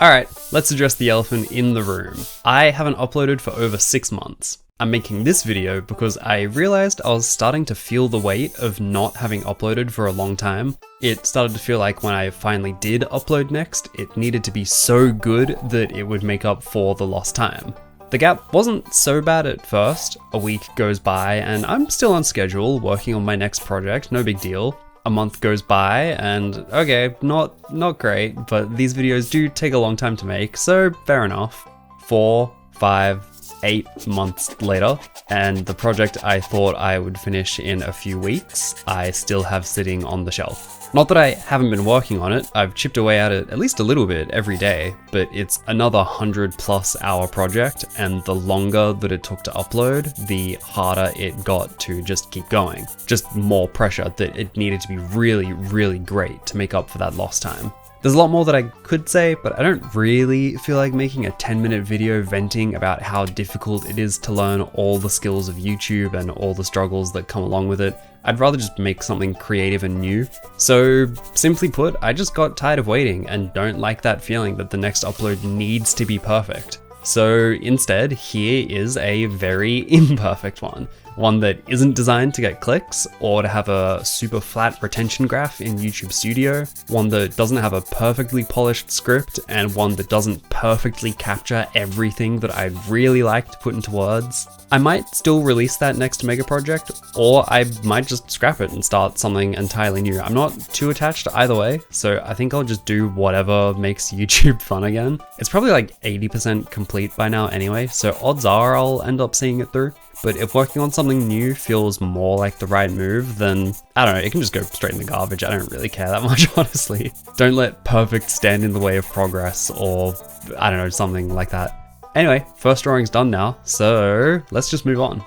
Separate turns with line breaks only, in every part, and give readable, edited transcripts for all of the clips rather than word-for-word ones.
Alright, let's address the elephant in the room. I haven't uploaded for over 6 months. I'm making this video because I realized I was starting to feel the weight of not having uploaded for a long time. It started to feel like when I finally did upload next, it needed to be so good that it would make up for the lost time. The gap wasn't so bad at first. A week goes by and I'm still on schedule working on my next project, no big deal. A month goes by and okay, not great, but these videos do take a long time to make, so fair enough. 4, 5, 8 months later, and the project I thought I would finish in a few weeks, I still have sitting on the shelf. Not that I haven't been working on it, I've chipped away at it at least a little bit every day, but it's another 100+ hour project, and the longer that it took to upload, the harder it got to just keep going. Just more pressure that it needed to be really great to make up for that lost time. There's a lot more that I could say, but I don't really feel like making a 10-minute video venting about how difficult it is to learn all the skills of YouTube and all the struggles that come along with it. I'd rather just make something creative and new. So simply put, I just got tired of waiting and don't like that feeling that the next upload needs to be perfect. So instead, here is a very imperfect one. One that isn't designed to get clicks or to have a super flat retention graph in YouTube Studio, one that doesn't have a perfectly polished script, and one that doesn't perfectly capture everything that I'd really like to put into words. I might still release that next mega project, or I might just scrap it and start something entirely new. I'm not too attached either way, so I think I'll just do whatever makes YouTube fun again. It's probably like 80% complete by now anyway, so odds are I'll end up seeing it through. But if working on something new feels more like the right move, then I don't know, it can just go straight in the garbage. I don't really care that much, honestly. Don't let perfect stand in the way of progress, or I don't know, something like that. Anyway, first drawing's done now, so let's just move on.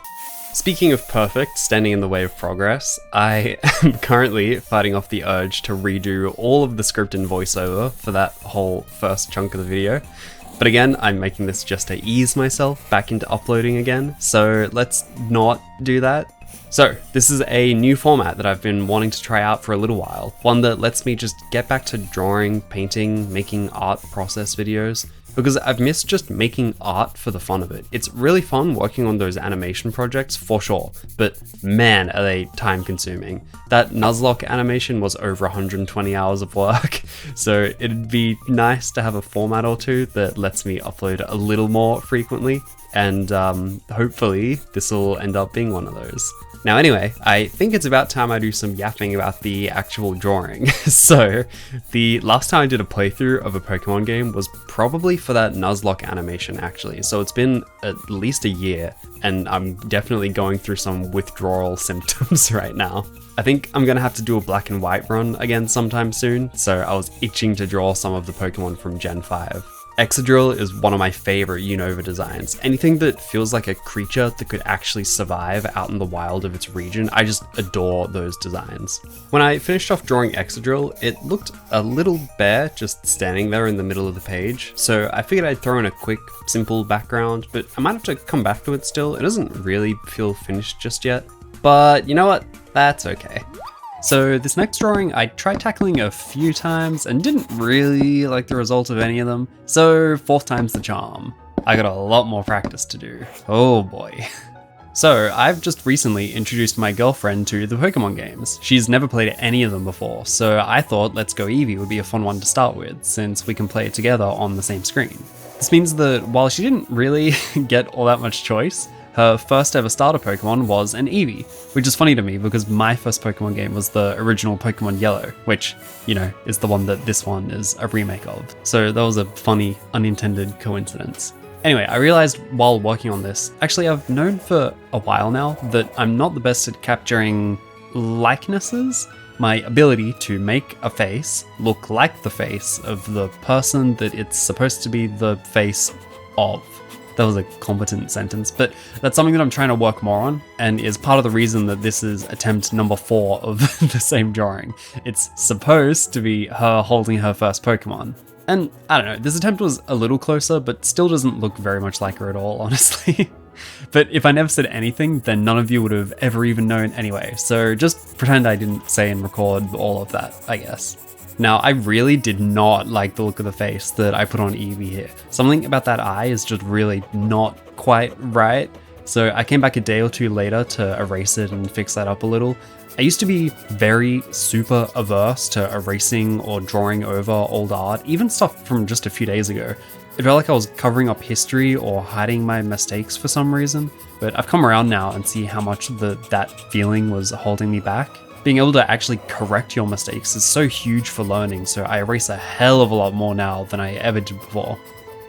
Speaking of perfect standing in the way of progress, I am currently fighting off the urge to redo all of the script and voiceover for that whole first chunk of the video. But again, I'm making this just to ease myself back into uploading again, so let's not do that. So this is a new format that I've been wanting to try out for a little while, one that lets me just get back to drawing, painting, making art process videos, because I've missed just making art for the fun of it. It's really fun working on those animation projects for sure, but man, are they time consuming. That Nuzlocke animation was over 120 hours of work, so it'd be nice to have a format or two that lets me upload a little more frequently, and hopefully this will end up being one of those. Now anyway, I think it's about time I do some yapping about the actual drawing. So, the last time I did a playthrough of a Pokemon game was probably for that Nuzlocke animation actually, so it's been at least a year, and I'm definitely going through some withdrawal symptoms right now. I think I'm gonna have to do a black and white run again sometime soon, so I was itching to draw some of the Pokemon from Gen 5. Excadrill is one of my favorite Unova designs. Anything that feels like a creature that could actually survive out in the wild of its region, I just adore those designs. When I finished off drawing Excadrill, it looked a little bare just standing there in the middle of the page, so I figured I'd throw in a quick, simple background, but I might have to come back to it still. It doesn't really feel finished just yet, but you know what? That's okay. So this next drawing I tried tackling a few times and didn't really like the result of any of them, so 4th time's the charm. I got a lot more practice to do. Oh boy. So I've just recently introduced my girlfriend to the Pokemon games. She's never played any of them before, so I thought Let's Go Eevee would be a fun one to start with, since we can play it together on the same screen. This means that while she didn't really get all that much choice, her first ever starter Pokemon was an Eevee, which is funny to me because my first Pokemon game was the original Pokemon Yellow, which, you know, is the one that this one is a remake of. So that was a funny, unintended coincidence. Anyway, I realized while working on this, actually I've known for a while now that I'm not the best at capturing likenesses. My ability to make a face look like the face of the person that it's supposed to be the face of. That was a competent sentence, but that's something that I'm trying to work more on, and is part of the reason that this is attempt number 4 of the same drawing. It's supposed to be her holding her first Pokemon. And I don't know, this attempt was a little closer, but still doesn't look very much like her at all, honestly. But if I never said anything, then none of you would have ever even known anyway, so just pretend I didn't say and record all of that, I guess. Now, I really did not like the look of the face that I put on Eevee here. Something about that eye is just really not quite right. So I came back a day or two later to erase it and fix that up a little. I used to be very super averse to erasing or drawing over old art, even stuff from just a few days ago. It felt like I was covering up history or hiding my mistakes for some reason, but I've come around now and see how much that feeling was holding me back. Being able to actually correct your mistakes is so huge for learning, so I erase a hell of a lot more now than I ever did before.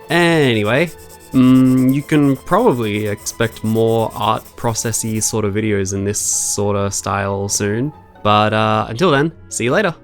Anyway, you can probably expect more art processy sort of videos in this sort of style soon, but until then, see you later.